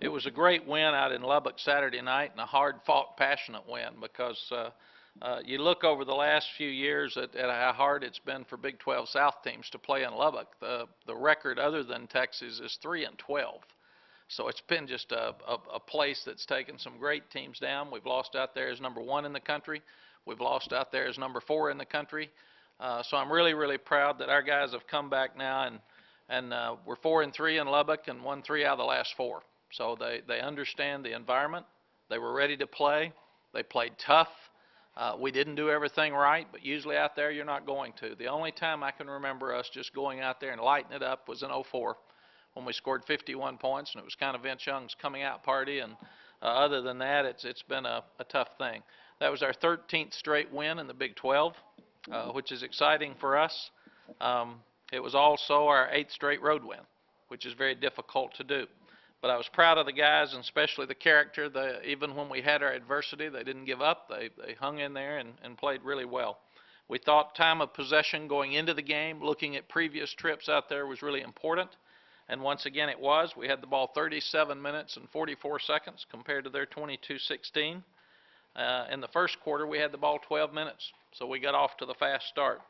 It was a great win out in Lubbock Saturday night, and a hard-fought, passionate win because you look over the last few years at how hard it's been for Big 12 South teams to play in Lubbock. The record other than Texas is 3-12. So it's been just a place that's taken some great teams down. We've lost out there as number 1 in the country. We've lost out there as number 4 in the country. So I'm really, really proud that our guys have come back now, and we're 4-3 in Lubbock and won 3 out of the last 4. So they understand the environment. They were ready to play. They played tough. We didn't do everything right, but usually out there you're not going to. The only time I can remember us just going out there and lighting it up was in '04 when we scored 51 points, and it was kind of Vince Young's coming out party. And other than that, it's been a tough thing. That was our 13th straight win in the Big 12, which is exciting for us. It was also our 8th straight road win, which is very difficult to do. But I was proud of the guys, and especially the character. Even when we had our adversity, they didn't give up. They hung in there and played really well. We thought time of possession going into the game, looking at previous trips out there, was really important. And once again it was. We had the ball 37 minutes and 44 seconds compared to their 22-16. In the first quarter we had the ball 12 minutes, so we got off to the fast start.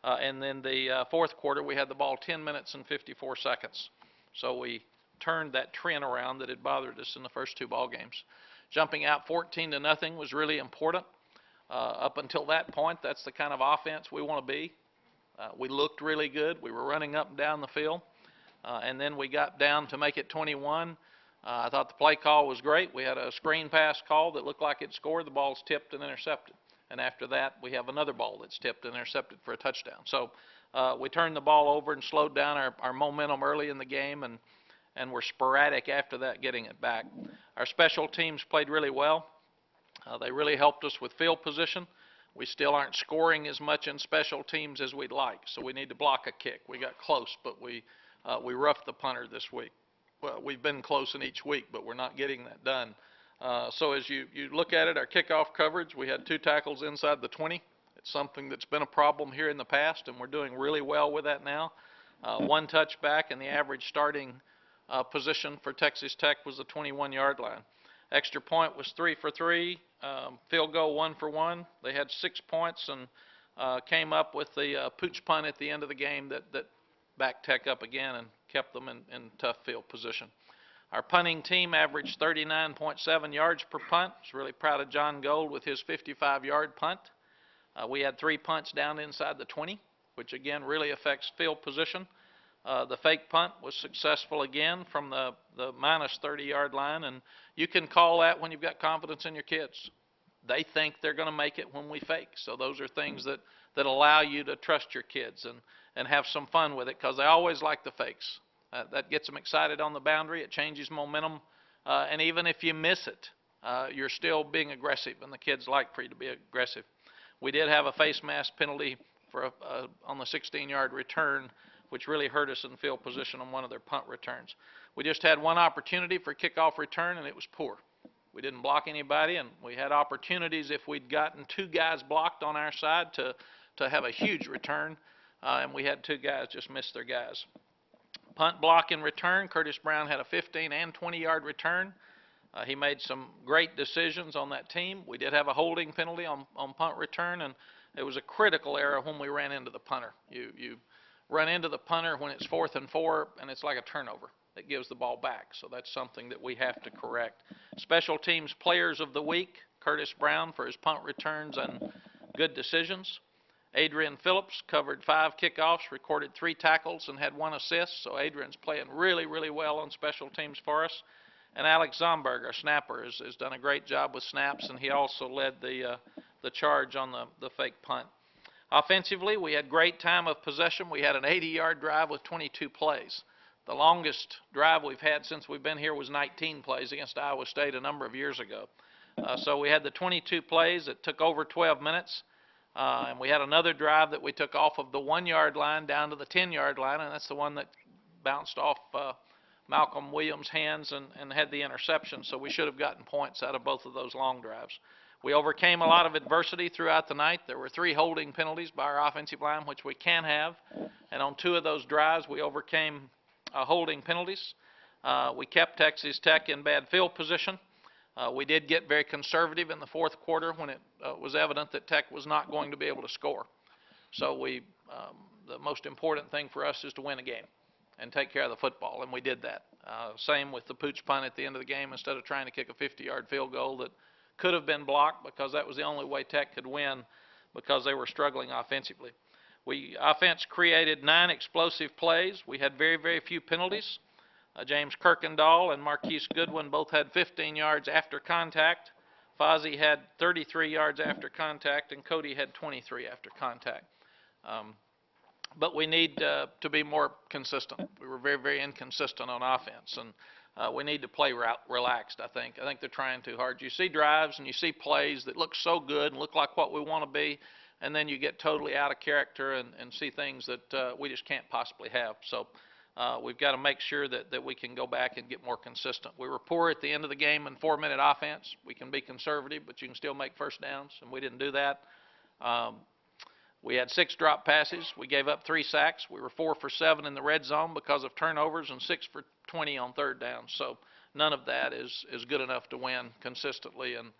And then the fourth quarter we had the ball 10 minutes and 54 seconds. So we turned that trend around that had bothered us in the first 2 ball games. Jumping out 14-0 was really important. Up until that point, that's the kind of offense we want to be. We looked really good. We were running up and down the field. And then we got down to make it 21. I thought the play call was great. We had a screen pass call that looked like it scored. The ball's tipped and intercepted. And after that, we have another ball that's tipped and intercepted for a touchdown. So we turned the ball over and slowed down our momentum early in the game, and we're sporadic after that getting it back. Our special teams played really well. They really helped us with field position. We still aren't scoring as much in special teams as we'd like, so we need to block a kick. We got close, but we roughed the punter this week. Well, we've been close in each week, but we're not getting that done. So as you look at it, our kickoff coverage, we had 2 tackles inside the 20. It's something that's been a problem here in the past, and we're doing really well with that now. 1 touchback, and the average starting position for Texas Tech was the 21-yard line. Extra point was 3 for 3. Field goal 1 for 1. They had 6 points and came up with the pooch punt at the end of the game that backed Tech up again and kept them in tough field position. Our punting team averaged 39.7 yards per punt. I was really proud of John Gold with his 55-yard punt. We had 3 punts down inside the 20, which again really affects field position. The fake punt was successful again from the minus 30-yard line, and you can call that when you've got confidence in your kids. They think they're going to make it when we fake. So those are things that allow you to trust your kids and have some fun with it, because they always like the fakes. That gets them excited on the boundary. It changes momentum. And even if you miss it, you're still being aggressive, and the kids like for you to be aggressive. We did have a face mask penalty for on the 16-yard return, which really hurt us in field position on one of their punt returns. We just had 1 opportunity for kickoff return, and it was poor. We didn't block anybody, and we had opportunities if we'd gotten 2 guys blocked on our side to have a huge return, and we had 2 guys just miss their guys. Punt block and return, Curtis Brown had a 15 and 20-yard return. He made some great decisions on that team. We did have a holding penalty on punt return, and it was a critical error when we ran into the punter. You run into the punter when it's 4th and 4, and it's like a turnover. It gives the ball back, so that's something that we have to correct. Special teams players of the week, Curtis Brown for his punt returns and good decisions. Adrian Phillips covered 5 kickoffs, recorded 3 tackles, and had 1 assist, so Adrian's playing really, really well on special teams for us. And Alex Zomberg, our snapper, has done a great job with snaps, and he also led the charge on the fake punt. Offensively, we had great time of possession. We had an 80-yard drive with 22 plays. The longest drive we've had since we've been here was 19 plays against Iowa State a number of years ago. So we had the 22 plays. It took over 12 minutes. And we had another drive that we took off of the 1-yard line down to the 10-yard line, and that's the one that bounced off Malcolm Williams' hands and had the interception. So we should have gotten points out of both of those long drives. We overcame a lot of adversity throughout the night. There were 3 holding penalties by our offensive line, which we can have. And on 2 of those drives, we overcame holding penalties. We kept Texas Tech in bad field position. We did get very conservative in the fourth quarter when it was evident that Tech was not going to be able to score. So the most important thing for us is to win a game and take care of the football, and we did that. Same with the pooch punt at the end of the game. Instead of trying to kick a 50-yard field goal that could have been blocked, because that was the only way Tech could win, because they were struggling offensively. Offense created 9 explosive plays. We had very, very few penalties. James Kirkendall and Marquise Goodwin both had 15 yards after contact. Fozzie had 33 yards after contact, and Cody had 23 after contact. But we need to be more consistent. We were very, very inconsistent on offense, and we need to play relaxed, I think. I think they're trying too hard. You see drives and you see plays that look so good and look like what we want to be, and then you get totally out of character and see things that we just can't possibly have. So we've got to make sure that we can go back and get more consistent. We were poor at the end of the game in 4-minute offense. We can be conservative, but you can still make first downs, and we didn't do that. We had 6 drop passes. We gave up 3 sacks. We were 4 for 7 in the red zone because of turnovers, and 6 for 20 on third down. So none of that is good enough to win consistently, and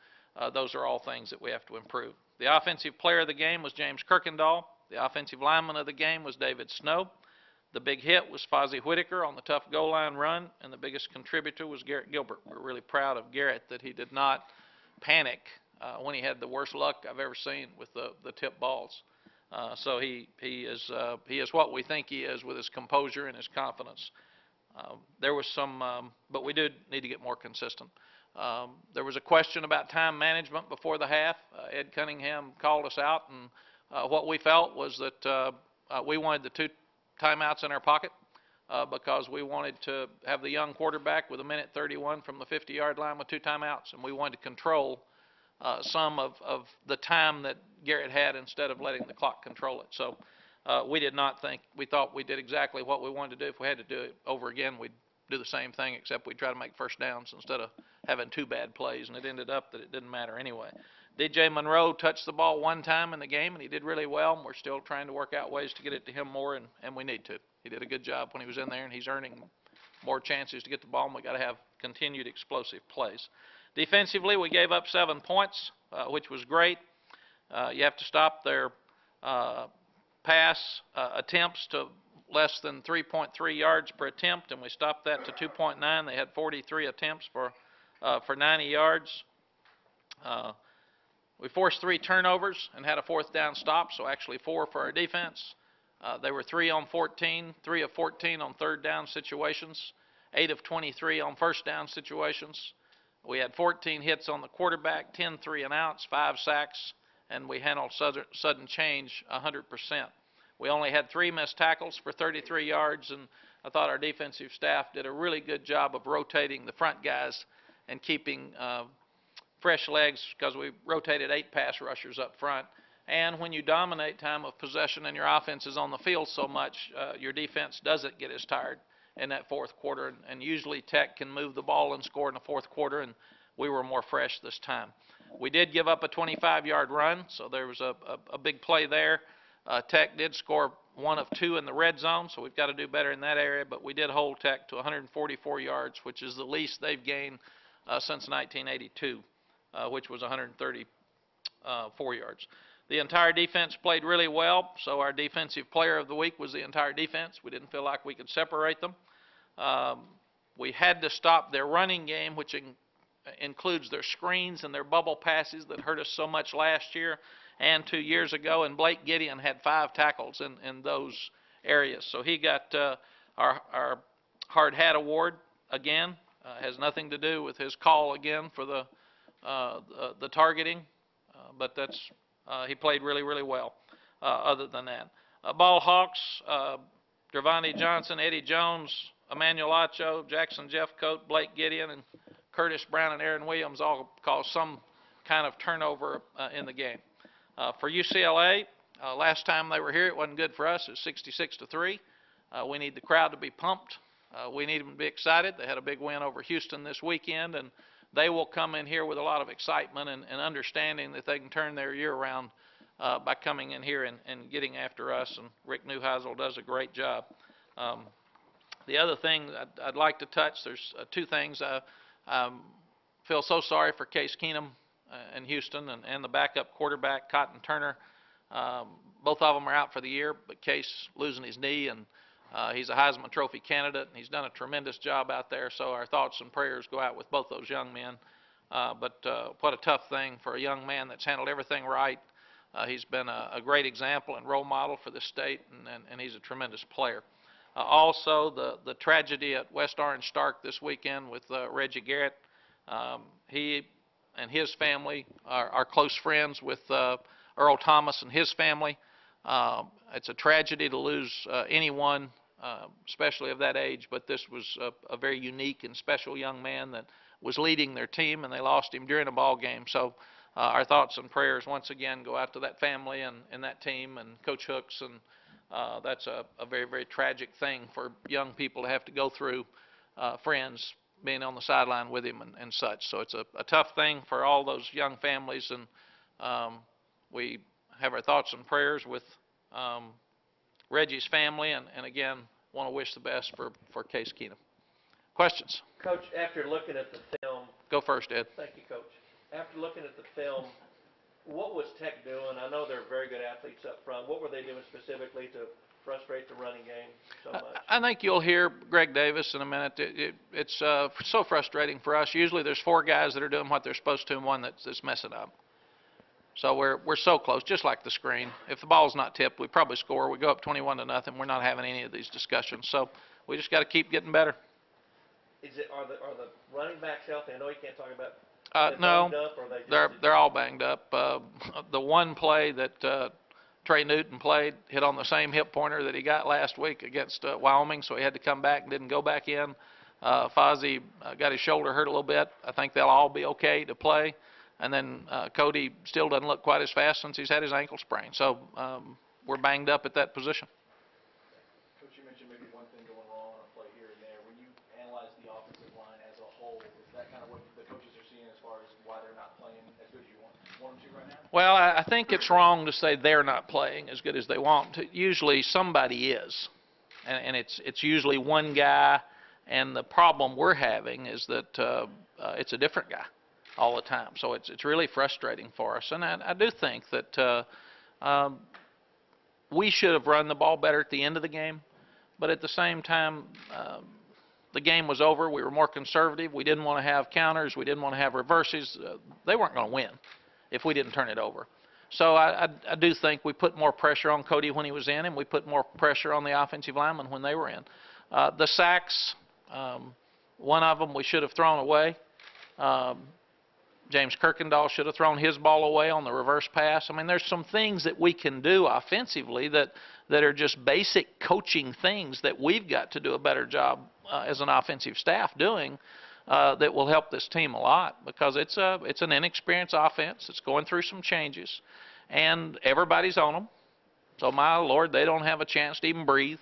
those are all things that we have to improve. The offensive player of the game was James Kirkendall. The offensive lineman of the game was David Snow. The big hit was Fozzie Whitaker on the tough goal line run, and the biggest contributor was Garrett Gilbert. We're really proud of Garrett that he did not panic when he had the worst luck I've ever seen with the tip balls. So he is what we think he is, with his composure and his confidence. There was some, but we did need to get more consistent. There was a question about time management before the half. Ed Cunningham called us out, and what we felt was that we wanted the 2 timeouts in our pocket because we wanted to have the young quarterback with 1:31 from the 50-yard line with 2 timeouts, and we wanted to control some of the time that Garrett had instead of letting the clock control it. So we thought we did exactly what we wanted to do. If we had to do it over again, we'd do the same thing, except we'd try to make first downs instead of having 2 bad plays, and it ended up that it didn't matter anyway. DJ Monroe touched the ball 1 time in the game, and he did really well, and we're still trying to work out ways to get it to him more, and we need to. He did a good job when he was in there, and he's earning more chances to get the ball, and we've got to have continued explosive plays. Defensively, we gave up 7 points, which was great. You have to stop their pass attempts to less than 3.3 yards per attempt, and we stopped that to 2.9. They had 43 attempts for 90 yards. We forced 3 turnovers and had a 4th down stop, so actually 4 for our defense. They were 3 on 14, 3 of 14 on third down situations, 8 of 23 on first down situations. We had 14 hits on the quarterback, 10 3-and-outs, 5 sacks, and we handled sudden change 100%. We only had 3 missed tackles for 33 yards, and I thought our defensive staff did a really good job of rotating the front guys and keeping fresh legs, because we rotated 8 pass rushers up front. And when you dominate time of possession and your offense is on the field so much, your defense doesn't get as tired in that fourth quarter, and usually Tech can move the ball and score in the fourth quarter, and we were more fresh this time. We did give up a 25-yard run, so there was a big play there. Tech did score 1 of 2 in the red zone, so we've got to do better in that area, but we did hold Tech to 144 yards, which is the least they've gained since 1982, which was 134 yards. The entire defense played really well, so our defensive player of the week was the entire defense. We didn't feel like we could separate them. We had to stop their running game, which includes their screens and their bubble passes that hurt us so much last year and 2 years ago, and Blake Gideon had 5 tackles in those areas. So he got our hard hat award again. Has nothing to do with his call again for the targeting, but that's he played really, really well other than that. Ball Hawks, Dravante Johnson, Eddie Jones, Emmanuel Acho, Jackson Jeffcoat, Blake Gideon, and Curtis Brown and Aaron Williams all caused some kind of turnover in the game. For UCLA, last time they were here, it wasn't good for us. It was 66-3. We need the crowd to be pumped. We need them to be excited. They had a big win over Houston this weekend, and they will come in here with a lot of excitement and understanding that they can turn their year around by coming in here and getting after us. And Rick Neuheisel does a great job. The other thing I'd like to touch, there's two things. I feel so sorry for Case Keenum in Houston and the backup quarterback, Cotton Turner. Both of them are out for the year, but Case losing his knee, and he's a Heisman Trophy candidate, and he's done a tremendous job out there. So our thoughts and prayers go out with both those young men. But what a tough thing for a young man that's handled everything right. He's been a great example and role model for the state, and he's a tremendous player. Also, the tragedy at West Orange Stark this weekend with Reggie Garrett. He and his family are close friends with Earl Thomas and his family. It's a tragedy to lose anyone, especially of that age, but this was a very unique and special young man that was leading their team, and they lost him during a ball game. So our thoughts and prayers once again go out to that family and that team and Coach Hooks, and that's a very, very tragic thing for young people to have to go through, friends being on the sideline with him and such. So it's a tough thing for all those young families, and we have our thoughts and prayers with Reggie's family, and again, want to wish the best for Case Keenum. Questions? Coach, after looking at the film. Go first, Ed. Thank you, Coach. After looking at the film, what was Tech doing? I know they're very good athletes up front. What were they doing specifically to frustrate the running game so much? I think you'll hear Greg Davis in a minute. It's so frustrating for us. Usually there's four guys that are doing what they're supposed to and one that's messing up. So we're so close, just like the screen. If the ball's not tipped, we probably score. We go up 21-0. We're not having any of these discussions. So we just got to keep getting better. Are the running backs healthy? I know you can't talk about. No, up, or they they're all banged up. The one play that Trey Newton played hit on the same hip pointer that he got last week against Wyoming, so he had to come back and didn't go back in. Fozzie got his shoulder hurt a little bit. I think they'll all be okay to play. And then Cody still doesn't look quite as fast since he's had his ankle sprain. So we're banged up at that position. Coach, you mentioned maybe one thing going wrong on a play here and there. When you analyze the offensive line as a whole, is that kind of what the coaches are seeing as far as why they're not playing as good as you want them to right now? Well, I think it's wrong to say they're not playing as good as they want to. Usually somebody is, and it's usually one guy. And the problem we're having is that it's a different guy all the time. So it's really frustrating for us. And I do think that we should have run the ball better at the end of the game. But at the same time, the game was over. We were more conservative. We didn't want to have counters. We didn't want to have reverses. They weren't going to win if we didn't turn it over. So I do think we put more pressure on Cody when he was in, and we put more pressure on the offensive linemen when they were in. The sacks, one of them we should have thrown away. James Kirkendall should have thrown his ball away on the reverse pass. I mean, there's some things that we can do offensively that are just basic coaching things that we've got to do a better job as an offensive staff doing that will help this team a lot, because it's an inexperienced offense. It's going through some changes, and everybody's on them. So, my Lord, they don't have a chance to even breathe.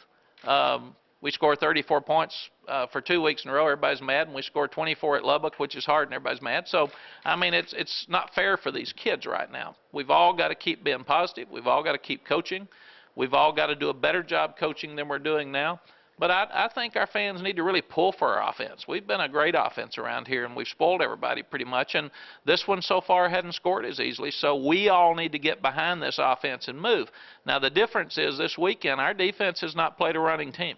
We scored 34 points for 2 weeks in a row. Everybody's mad, and we scored 24 at Lubbock, which is hard, and everybody's mad. So, I mean, it's not fair for these kids right now. We've all got to keep being positive. We've all got to keep coaching. We've all got to do a better job coaching than we're doing now. But I think our fans need to really pull for our offense. We've been a great offense around here, and we've spoiled everybody pretty much. And this one so far hadn't scored as easily. So we all need to get behind this offense and move. Now, the difference is this weekend our defense has not played a running team.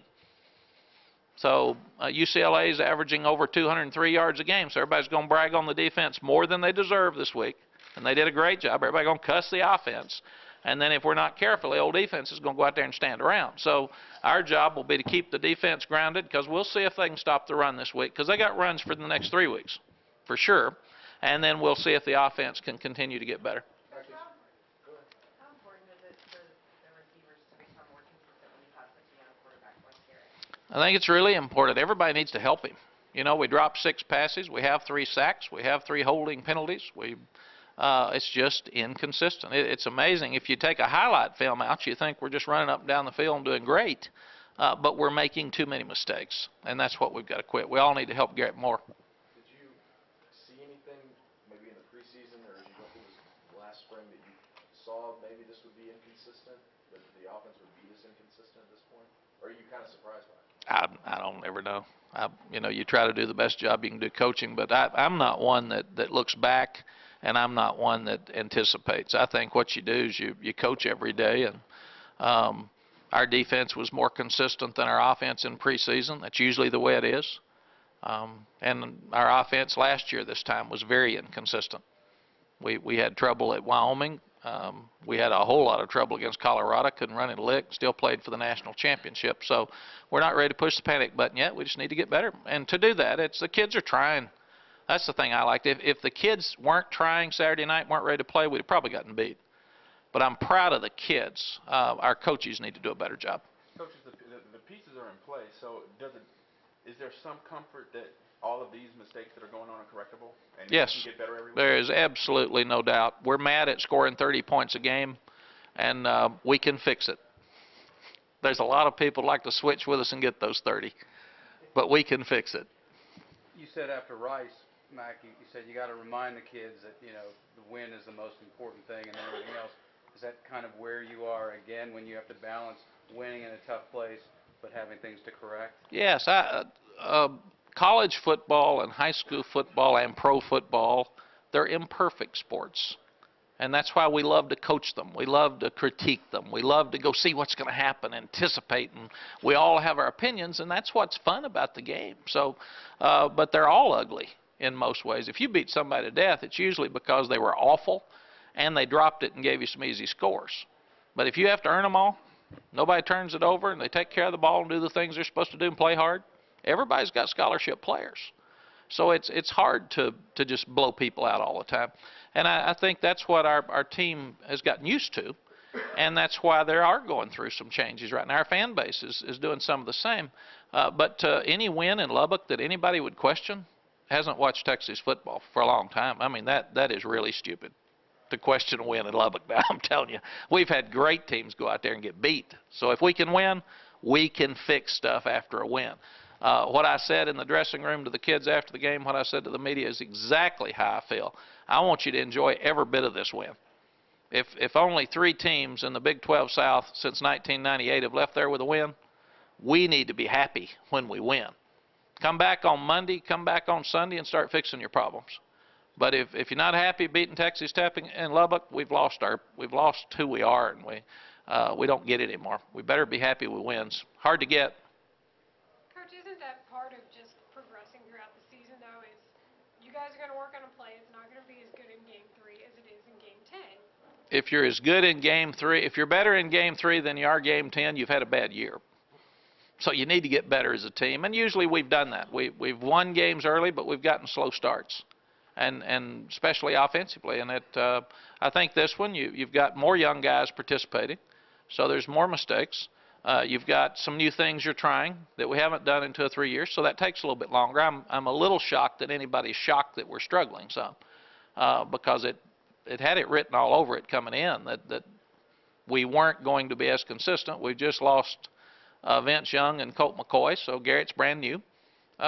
So UCLA is averaging over 203 yards a game. So everybody's going to brag on the defense more than they deserve this week. And they did a great job. Everybody's going to cuss the offense. And then if we're not careful, the old defense is going to go out there and stand around. So our job will be to keep the defense grounded, because we'll see if they can stop the run this week, because they got runs for the next 3 weeks, for sure. And then we'll see if the offense can continue to get better. How important is it for the receivers to become more consistent when you have such a young quarterback like Garrett? I think it's really important. Everybody needs to help him. You know, we dropped 6 passes. We have 3 sacks. We have 3 holding penalties. It's just inconsistent. It's amazing. If you take a highlight film out, you think we're just running up and down the field and doing great, but we're making too many mistakes, and that's what we've got to quit. We all need to help Garrett more. Did you see anything maybe in the preseason or as you go through this last spring that you saw maybe this would be inconsistent, that the offense would be this inconsistent at this point? Or are you kind of surprised by it? I don't ever know. You try to do the best job you can do coaching, but I'm not one that looks back, and I'm not one that anticipates. I think what you do is you coach every day, and our defense was more consistent than our offense in preseason. That's usually the way it is. And our offense last year this time was very inconsistent. We had trouble at Wyoming. We had a whole lot of trouble against Colorado, couldn't run it a lick, still played for the national championship. So we're not ready to push the panic button yet. We just need to get better. And to do that, the kids are trying. That's the thing I liked. If the kids weren't trying Saturday night, weren't ready to play, we'd have probably gotten beat. But I'm proud of the kids. Our coaches need to do a better job. Coaches, the pieces are in place, so is there some comfort that all of these mistakes that are going on are correctable? And yes, you can get better every week? There is absolutely no doubt. We're mad at scoring 30 points a game, and we can fix it. There's a lot of people who like to switch with us and get those 30, but we can fix it. You said after Rice, Mac, you said you got to remind the kids that, the win is the most important thing and everything else. Is that kind of where you are again when you have to balance winning in a tough place but having things to correct? Yes. College football and high school football and pro football, they're imperfect sports. And that's why we love to coach them. We love to critique them. We love to go see what's going to happen, anticipate, and we all have our opinions, and that's what's fun about the game. So, but they're all ugly in most ways. If you beat somebody to death, it's usually because they were awful and they dropped it and gave you some easy scores. But if you have to earn them all, nobody turns it over, and they take care of the ball and do the things they're supposed to do and play hard, everybody's got scholarship players. So it's hard to just blow people out all the time. And I think that's what our team has gotten used to, and that's why they are going through some changes right now. Our fan base is doing some of the same. But any win in Lubbock that anybody would question hasn't watched Texas football for a long time. I mean, that is really stupid to question a win in Lubbock now. I'm telling you, we've had great teams go out there and get beat. So if we can win, we can fix stuff after a win. What I said in the dressing room to the kids after the game, what I said to the media is exactly how I feel. I want you to enjoy every bit of this win. If only 3 teams in the Big 12 South since 1998 have left there with a win, we need to be happy when we win. Come back on Monday, come back on Sunday, and start fixing your problems. But if you're not happy beating Texas Tech in Lubbock, we've lost who we are, and we don't get it anymore. We better be happy with wins. Hard to get. Coach, isn't that part of just progressing throughout the season, though, is you guys are going to work on a play. It's not going to be as good in Game 3 as it is in Game 10. If you're as good in Game 3, if you're better in Game 3 than you are Game 10, you've had a bad year. So you need to get better as a team, and usually we've done that. We've won games early, but we've gotten slow starts, and especially offensively. And I think this one, you've got more young guys participating, so there's more mistakes. You've got some new things you're trying that we haven't done in 2 or 3 years, so that takes a little bit longer. I'm a little shocked that anybody's shocked that we're struggling some, because it had it written all over it coming in that we weren't going to be as consistent. We've just lost Vince Young and Colt McCoy, so Garrett's brand new.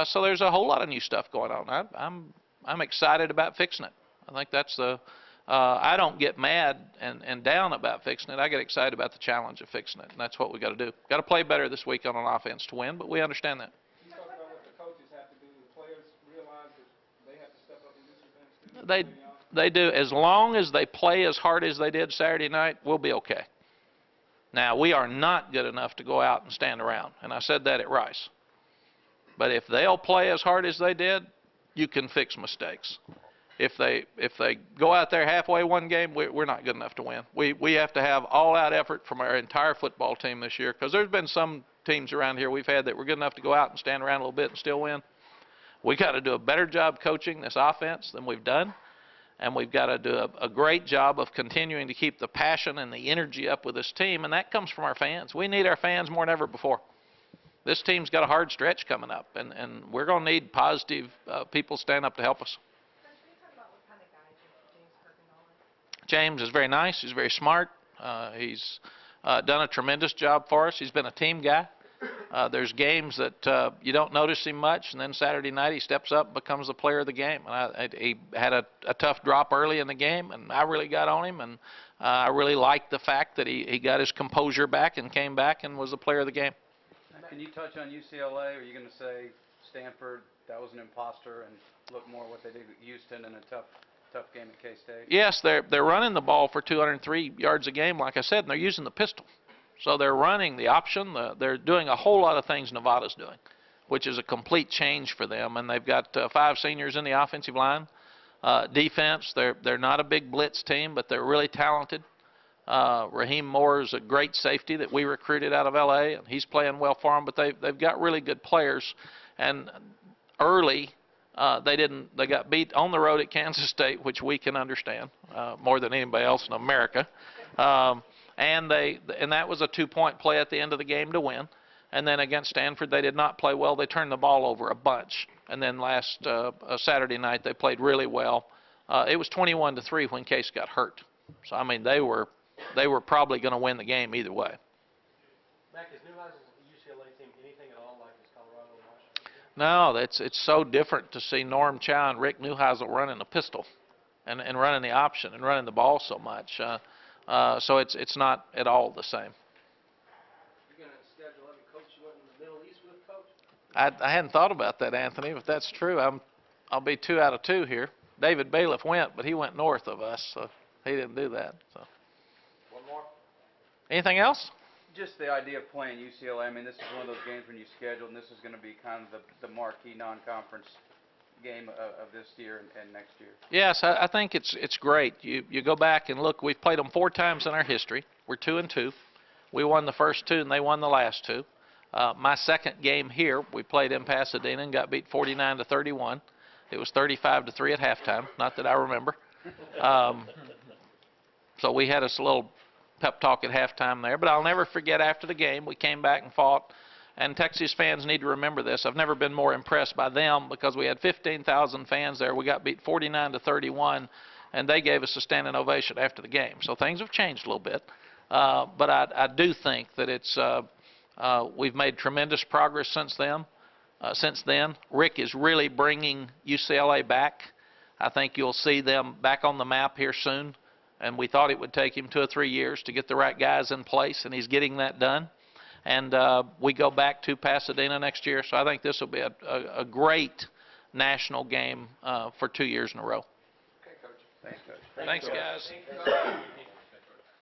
So there's a whole lot of new stuff going on. I'm excited about fixing it. I think that's I don't get mad and down about fixing it. I get excited about the challenge of fixing it, and that's what we got to do. Got to play better this week on offense to win, but we understand that. You talk about what the coaches have to do. The players realize that they have to step up and do some things too. They do. As long as they play as hard as they did Saturday night, we'll be okay. Now, we are not good enough to go out and stand around, and I said that at Rice. But if they'll play as hard as they did, you can fix mistakes. If they go out there halfway one game, we're not good enough to win. We have to have all-out effort from our entire football team this year, because there's been some teams around here we've had that were good enough to go out and stand around a little bit and still win. We got to do a better job coaching this offense than we've done, and we've got to do a great job of continuing to keep the passion and the energy up with this team, and that comes from our fans. We need our fans more than ever before. This team's got a hard stretch coming up, and we're going to need positive people stand up to help us. James is very nice. He's very smart. He's done a tremendous job for us. He's been a team guy. There's games that you don't notice him much, and then Saturday night he steps up and becomes the player of the game. And he had a tough drop early in the game, and I really got on him, and I really liked the fact that he got his composure back and came back and was the player of the game. Matt, Can you touch on UCLA? Are you going to say Stanford, that was an imposter, and look more what they did at Houston in a tough game at K-State? Yes, they're running the ball for 203 yards a game, like I said, and they're using the pistol. So they're running the option. They're doing a whole lot of things Nevada's doing, which is a complete change for them. And they've got 5 seniors in the offensive line. Defense, they're not a big blitz team, but they're really talented. Raheem Moore is a great safety that we recruited out of L.A., and he's playing well for them. But they've got really good players. And early, they got beat on the road at Kansas State, which we can understand more than anybody else in America. And that was a 2-point play at the end of the game to win. And then against Stanford, they did not play well. They turned the ball over a bunch. And then last Saturday night, they played really well. It was 21-3 when Case got hurt. So I mean, they were probably going to win the game either way. Mac, is Newhouse's UCLA team anything at all like his Colorado and Washington? No, it's so different to see Norm Chow and Rick Neuheisel running the pistol and running the option and running the ball so much. So it's not at all the same. You're going to schedule every coach you went in the Middle East with, Coach? I hadn't thought about that, Anthony. If that's true, I'll be 2 out of 2 here. David Bailiff went, but he went north of us, so he didn't do that. So. One more? Anything else? Just the idea of playing UCLA. I mean, this is one of those games when you schedule, and this is going to be kind of the marquee non-conference game of this year and next year. Yes, I think it's great. You go back and look. We've played them 4 times in our history. We're 2-2. We won the first 2, and they won the last 2. My second game here, we played in Pasadena and got beat 49-31. It was 35-3 at halftime. Not that I remember. So we had us a little pep talk at halftime there. But I'll never forget after the game, we came back and fought. And Texas fans need to remember this. I've never been more impressed by them because we had 15,000 fans there. We got beat 49-31, and they gave us a standing ovation after the game. So things have changed a little bit. But I do think that we've made tremendous progress since then. Rick is really bringing UCLA back. I think you'll see them back on the map here soon. And we thought it would take him 2 or 3 years to get the right guys in place, and he's getting that done. And we go back to Pasadena next year, so I think this will be a great national game for 2 years in a row. Okay, Coach. Thanks, Coach. Thanks, guys. Thank you.